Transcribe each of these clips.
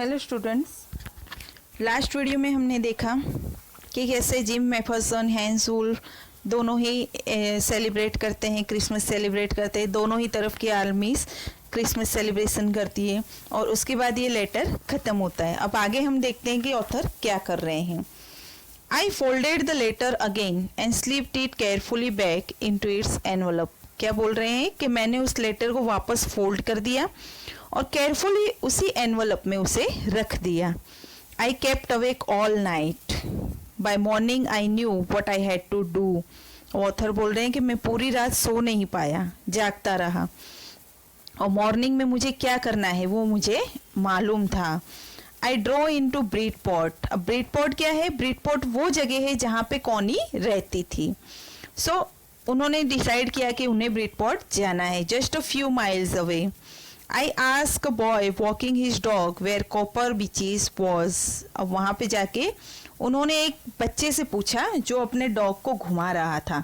Hello students, last video में हमने देखा कि कैसे जिम मैफरसन, हैंस वुल्फ दोनों ही सेलिब्रेट करते हैं, क्रिसमस सेलिब्रेट करते हैं। दोनों ही तरफ की आर्मीज क्रिसमस सेलिब्रेशन करती है और उसके बाद ये लेटर ख़त्म होता है। अब आगे हम देखते हैं कि ऑथर क्या कर रहे हैं। I folded the letter again and slipped it carefully back into its envelope. क्या बोल रहे हैं कि मैंने उस लेटर को वापस फोल्ड कर दिया और केयरफुली उसी एनवलप में उसे रख दिया। I kept awake all night, by morning I knew what I had to do. Author बोल रहे हैं कि मैं पूरी रात सो नहीं पाया, जागता रहा और मॉर्निंग में मुझे क्या करना है वो मुझे मालूम था। I draw into breed pot. अब ब्रीड पॉट क्या है? ब्रीड पॉट वो जगह है जहाँ पे कॉनी रहती थी। सो उन्होंने डिसाइड किया कि उन्हें ब्रीड पॉट जाना है, just a few miles away. I ask a boy walking his dog where Copper Beeches was. अब वहाँ पे जाके उन्होंने एक बच्चे से पूछा जो अपने डॉग को घुमा रहा था।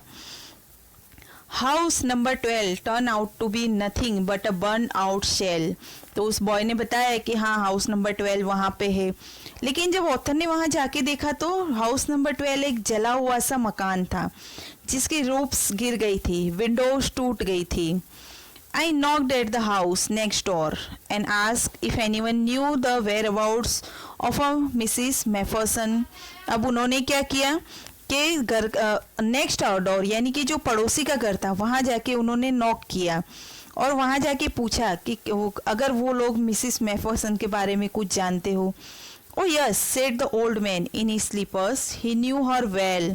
House number 12 turn out to be nothing but a burn out shell. तो उस बॉय ने बताया कि हाँ, हाउस नंबर 12 वहाँ पे है। लेकिन जब ऑथर ने वहाँ जाके देखा तो हाउस नंबर 12 एक जला हुआ सा मकान था जिसकी रूफ्स गिर गई थी, विंडोज टूट गई थी। I knocked at the house next door and asked if anyone knew the whereabouts of a Mrs. Mapherson. अब उन्होंने क्या किया कि घर नेक्स्ट डोर यानी कि जो पड़ोसी का घर था वहाँ जाके उन्होंने नॉक किया और वहाँ जाके पूछा कि अगर वो लोग मिसिस मैफरसन के बारे में कुछ जानते हो। Oh yes, said the old man in his slippers. He knew her well.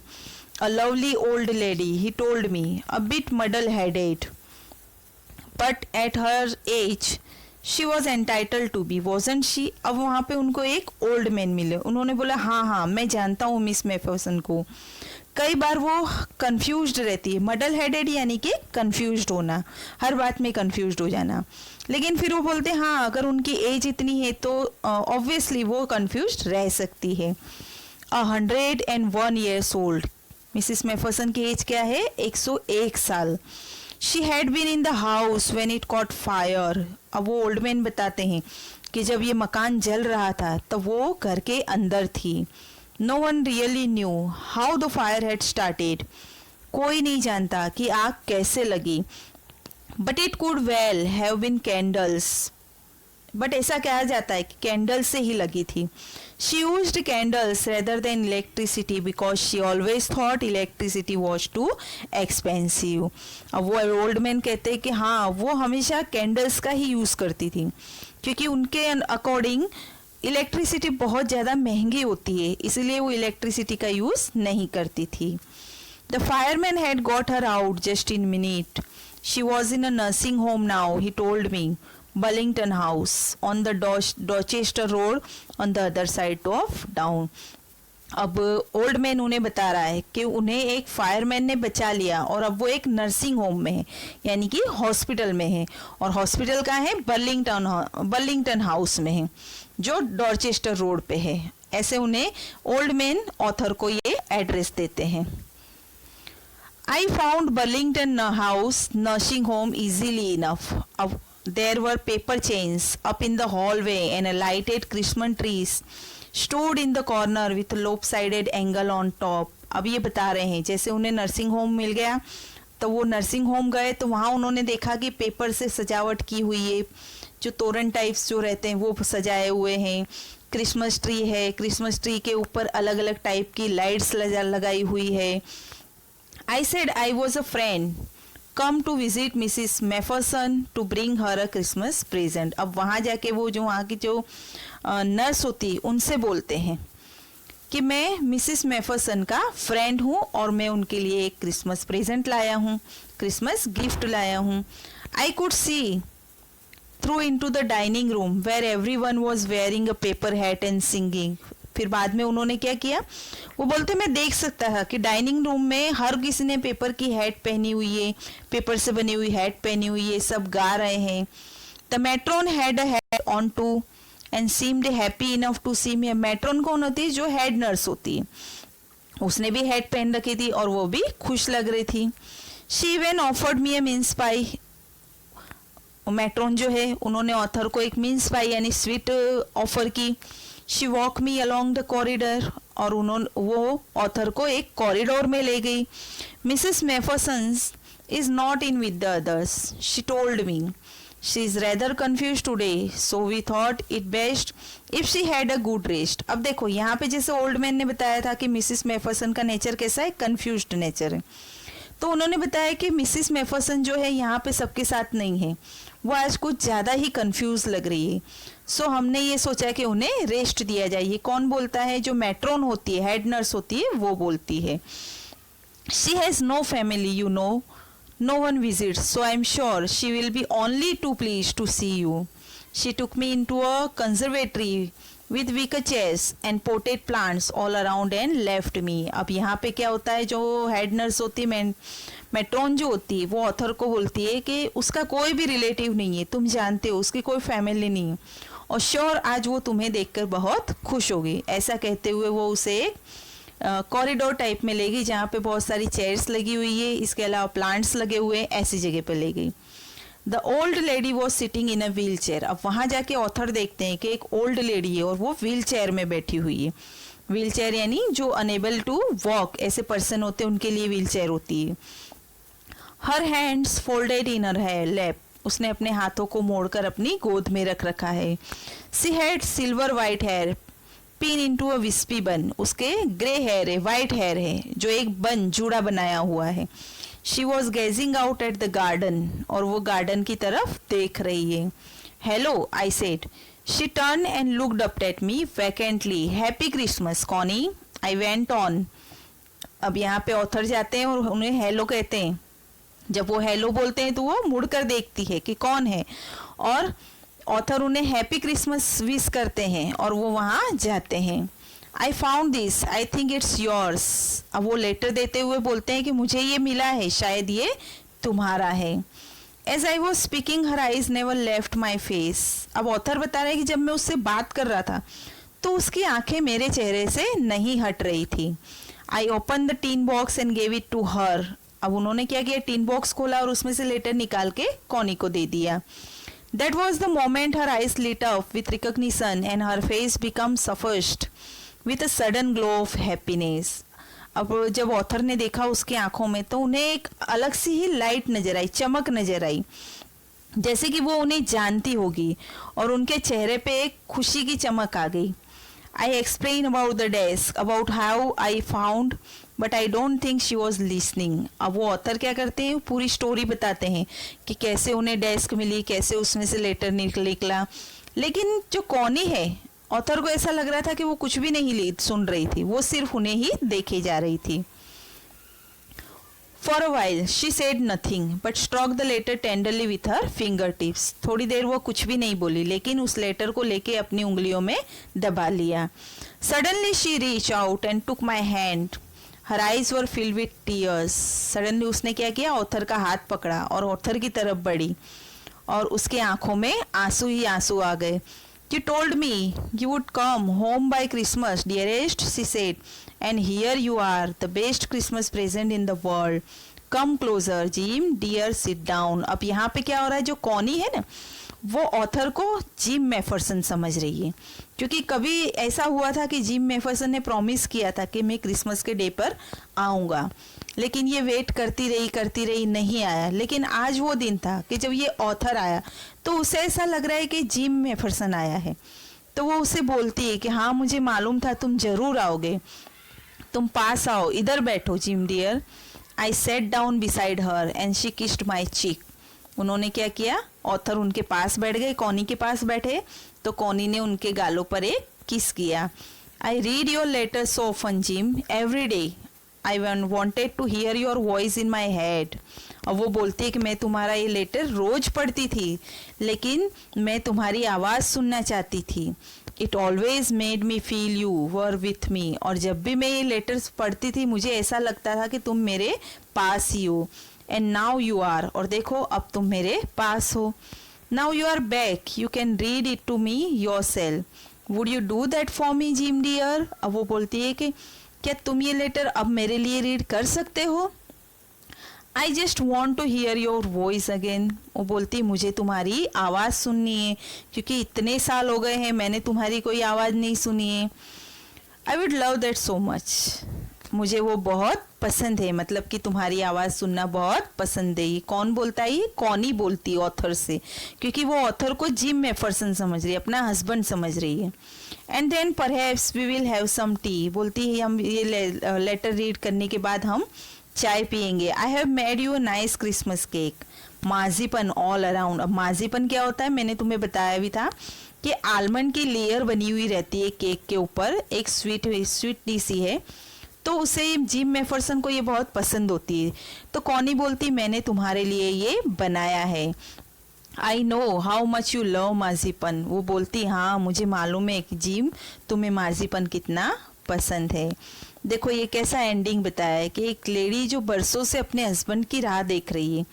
A lovely old lady, he told me, a bit muddle-headed. But at her age, she was entitled to be, wasn't she? अब वहाँ पे उनको एक old man मिले। उन्होंने बोला हाँ हाँ मैं जानता हूँ मिस मैफरसन को। कई बार वो कंफ्यूज्ड रहती है। मडल हेडेड यानी कि कंफ्यूज्ड होना, हर बात में कंफ्यूज्ड हो जाना। लेकिन फिर वो बोलते हैं हाँ, अगर उनकी एज इतनी है तो ऑब्वियसली वो कंफ्यूज्ड रह सकती है। 101 years old, मिसिस मैफरसन की एज क्या है? 101 साल। She had been in the house when it caught fire. अब वो ओल्ड मैन बताते हैं कि जब ये मकान जल रहा था तब वो घर के अंदर थी। No one really knew how the fire had started. कोई नहीं जानता कि आग कैसे लगी। But it could well have been candles. But ऐसा कहा जाता है कि कैंडल से ही लगी थी। She used candles rather than electricity because she always thought electricity was too expensive. अब वो ओल्ड मैन कहते हैं कि हाँ, वो हमेशा कैंडल्स का ही यूज़ करती थी क्योंकि उनके अकॉर्डिंग इलेक्ट्रिसिटी बहुत ज़्यादा महंगी होती है, इसलिए वो इलेक्ट्रिसिटी का यूज़ नहीं करती थी। The fireman had got her out just in minute. She was in a nursing home now, he told me. Bullington House on the Dorchester Road on the other side of town. अब old man उन्हें बता रहा है कि उन्हें एक fireman ने बचा लिया और अब वो एक नर्सिंग होम में है यानी कि हॉस्पिटल में है और हॉस्पिटल का है बर्लिंगटन हाउस में है जो डॉर्चेस्टर रोड पे है। ऐसे उन्हें ओल्ड मैन ऑथर को ये एड्रेस देते हैं। I found Burlington house nursing home easily enough. अब there were paper chains up in the hallway and a lighted Christmas trees stood in the corner with a lopsided angle on top. अब ये बता रहे हैं जैसे उन्हें nursing home मिल गया तो वो नर्सिंग होम गए तो वहाँ उन्होंने देखा कि पेपर से सजावट की हुई है, जो तोरण टाइप्स जो रहते हैं वो सजाए हुए हैं। क्रिसमस ट्री है, क्रिसमस ट्री के ऊपर अलग अलग टाइप की लाइट्स लगाई हुई है। I said I was a friend come to visit Mrs McPherson to bring her a Christmas present. अब वहाँ जाके वो जो वहाँ की जो नर्स होती उनसे बोलते हैं कि मैं मिसिस मैफरसन का फ्रेंड हूँ और मैं उनके लिए एक क्रिसमस प्रेजेंट लाया हूँ, क्रिसमस गिफ्ट लाया हूँ। I could see through into the dining room where everyone was wearing a paper hat and singing. फिर बाद में उन्होंने क्या किया, वो बोलते मैं देख सकता था कि डाइनिंग रूम में हर किसी ने पेपर की हैट पहनी हुई है, पेपर से बनी हुई हैट पहनी हुई है, सब गा रहे हैं। The matron had a hat on too and seemed happy enough to see me. Matron कौन होती है? जो हेड नर्स होती है, उसने भी हैट पहन रखी थी और वो भी खुश लग रही थी। She even offered me a mince pie matron जो है उन्होंने ऑथर को एक मीन्स पाई यानी स्वीट ऑफर की। She walk me along the corridor, और वो ऑथर को एक कॉरिडोर में ले गई। Mrs McPherson's is not in with the others, she told me. She is rather confused today, so we thought it best if she had a good rest. अब देखो यहाँ पे जैसे ओल्ड मैन ने बताया था कि मिसिस मैफरसन का नेचर कैसा है, कंफ्यूज्ड नेचर है, तो उन्होंने बताया कि मिसिस मैफरसन जो है यहाँ पे सबके साथ नहीं है, वो आज कुछ ज़्यादा ही कंफ्यूज लग रही है। सो हमने ये सोचा कि उन्हें रेस्ट दिया जाए। ये कौन बोलता है? जो मैट्रोन होती है, हेड नर्स होती है, वो बोलती है। She has no family, you know. No one visits, so I'm sure she will be only too pleased to see you. She took me into a conservatory with wicker chairs and potted plants all around and left me. अब यहाँ पे क्या होता है, जो head nurse होती है, matron जो होती है, वो ऑथर को बोलती है कि उसका कोई भी रिलेटिव नहीं है, तुम जानते हो उसकी कोई फैमिली नहीं है, और श्योर आज वो तुम्हें देखकर बहुत खुश होगी। ऐसा कहते हुए वो उसे एक कॉरिडोर टाइप में ले गई जहाँ पे बहुत सारी चेयर्स लगी हुई है, इसके अलावा प्लांट्स लगे हुए हैं, ऐसी जगह पे ले गई। The old lady was sitting in a wheel chair. अब वहाँ जाके ऑथर देखते हैं कि एक ओल्ड लेडी है और वो व्हील चेयर में बैठी हुई है। व्हील चेयर यानी जो अनेबल टू वॉक ऐसे पर्सन होते हैं उनके लिए व्हील चेयर होती है। हर हैंड्स फोल्डेड इन हर लैप, उसने अपने हाथों को मोड़कर अपनी गोद में रख रखा है। She had silver white hair pin into a wispy bun, उसके ग्रे हेयर है, वाइट हेयर है जो एक बन जूड़ा बनाया हुआ है। She was gazing out at the garden, और वो गार्डन की तरफ देख रही है। Hello, I said. She turn and looked up at me vacantly. Happy Christmas Connie, I went on. अब यहाँ पे ऑथर जाते हैं और उन्हें हेलो कहते हैं। जब वो हेलो बोलते हैं तो वो मुड़कर देखती है कि कौन है, और ऑथर उन्हें हैप्पी क्रिसमस विश करते हैं और वो वहाँ जाते हैं। I found this, I think it's yours. अब वो लेटर देते हुए बोलते हैं कि मुझे ये मिला है, शायद ये तुम्हारा है। As I was speaking her eyes never left my face. अब ऑथर बता रहे हैं कि जब मैं उससे बात कर रहा था तो उसकी आंखें मेरे चेहरे से नहीं हट रही थी। I open the tin box and gave it to her. अब उन्होंने क्या किया, टीन बॉक्स खोला और उसमें से लेटर निकाल के कॉनी को दे दिया। That was the moment her eyes lit up with recognition and her face became suffused with a sudden glow of happiness. अब जब ऑथर ने देखा उसकी आंखों में तो उन्हें एक अलग सी ही लाइट नजर आई, चमक नजर आई, जैसे कि वो उन्हें जानती होगी, और उनके चेहरे पे एक खुशी की चमक आ गई। I explained about the desk, about how I found, but I don't think she was listening. अब वो ऑथर क्या करते हैं, पूरी स्टोरी बताते हैं कि कैसे उन्हें डेस्क मिली, कैसे उसमें से लेटर निकला, लेकिन जो कॉनी है, ऑथर को ऐसा लग रहा था कि वो कुछ भी नहीं सुन रही थी, वो सिर्फ उन्हें ही देखे जा रही थी। For a while she said nothing but stroked the letter tenderly with her fingertips. थोड़ी देर वो कुछ भी नहीं बोली, लेकिन उस लेटर को लेके अपनी उंगलियों में दबा लिया। Suddenly she reached out and took my hand. Her eyes were filled with tears. Suddenly उसने क्या किया, ऑथर का हाथ पकड़ा और ऑथर की तरफ बढ़ी, और उसके आंखों में आंसू ही आंसू आ गए। You told me you would come home by Christmas, dearest, she said, and here you are, the best Christmas present in the world. Come closer, Jim, dear, sit down. अब यहाँ पे क्या हो रहा है, जो कॉनी है ना, वो ऑथर को जिम मैफरसन समझ रही है, क्योंकि कभी ऐसा हुआ था कि जिम मैफरसन ने प्रॉमिस किया था कि मैं क्रिसमस के डे पर आऊँगा, लेकिन ये वेट करती रही, नहीं आया। लेकिन आज वो दिन था कि जब ये ऑथर आया तो उसे ऐसा लग रहा है कि जिम मैफरसन आया है, तो वो उसे बोलती है कि हाँ, मुझे मालूम था तुम जरूर आओगे, तुम पास आओ, इधर बैठो Jim dear. I sat down beside her and she kissed my cheek. उन्होंने क्या किया, ऑथर उनके पास बैठ गए, कॉनी के पास बैठे, तो कॉनी ने उनके गालों पर एक किस किया। I read your letter so often Jim, every day I wanted to hear your voice in my head. और वो बोलती है कि मैं तुम्हारा ये लेटर रोज पढ़ती थी, लेकिन मैं तुम्हारी आवाज़ सुनना चाहती थी। It always made me feel you were with me. और जब भी मैं ये लेटर्स पढ़ती थी मुझे ऐसा लगता था कि तुम मेरे पास ही हो। एंड नाउ यू आर, और देखो अब तुम मेरे पास हो। Now you are back, you can read it to me yourself. Would you do that for me Jim dear. अब वो बोलती है कि क्या तुम ये लेटर अब मेरे लिए रीड कर सकते हो। I just want to hear your voice again. वो बोलती मुझे तुम्हारी आवाज़ सुननी है, क्योंकि इतने साल हो गए हैं मैंने तुम्हारी कोई आवाज़ नहीं सुनी है। I would love that so much. मुझे वो बहुत पसंद है, मतलब कि तुम्हारी आवाज़ सुनना बहुत पसंद है। ये कौन बोलता है? ये कौनी बोलती ऑथर से, क्योंकि वो ऑथर को जिम मैफरसन समझ रही है, अपना हस्बैंड समझ रही है। And then perhaps we will have some tea. बोलती है हम ये लेटर रीड करने के बाद हम चाय पियेंगे। I have made you a nice Christmas cake. Marzipan all around. अब माजीपन क्या होता है मैंने तुम्हें बताया भी था कि आलमंड की लेयर बनी हुई रहती है केक के ऊपर, एक स्वीट सी है, तो उसे जिम मैफरसन को ये बहुत पसंद होती है। तो कौनी बोलती मैंने तुम्हारे लिए ये बनाया है। I know how much you love marzipan. वो बोलती हाँ मुझे मालूम है कि जिम तुम्हें माजीपन कितना पसंद है। देखो ये कैसा एंडिंग बताया है कि एक लेडी जो बरसों से अपने हस्बैंड की राह देख रही है,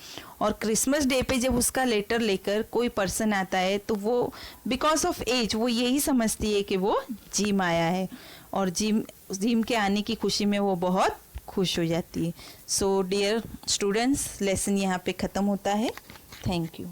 और क्रिसमस डे पे जब उसका लेटर लेकर कोई पर्सन आता है तो वो बिकॉज ऑफ एज वो यही समझती है कि वो जिम आया है, और जिम के आने की खुशी में वो बहुत खुश हो जाती है। सो डियर स्टूडेंट्स, लेसन यहाँ पे ख़त्म होता है। Thank you.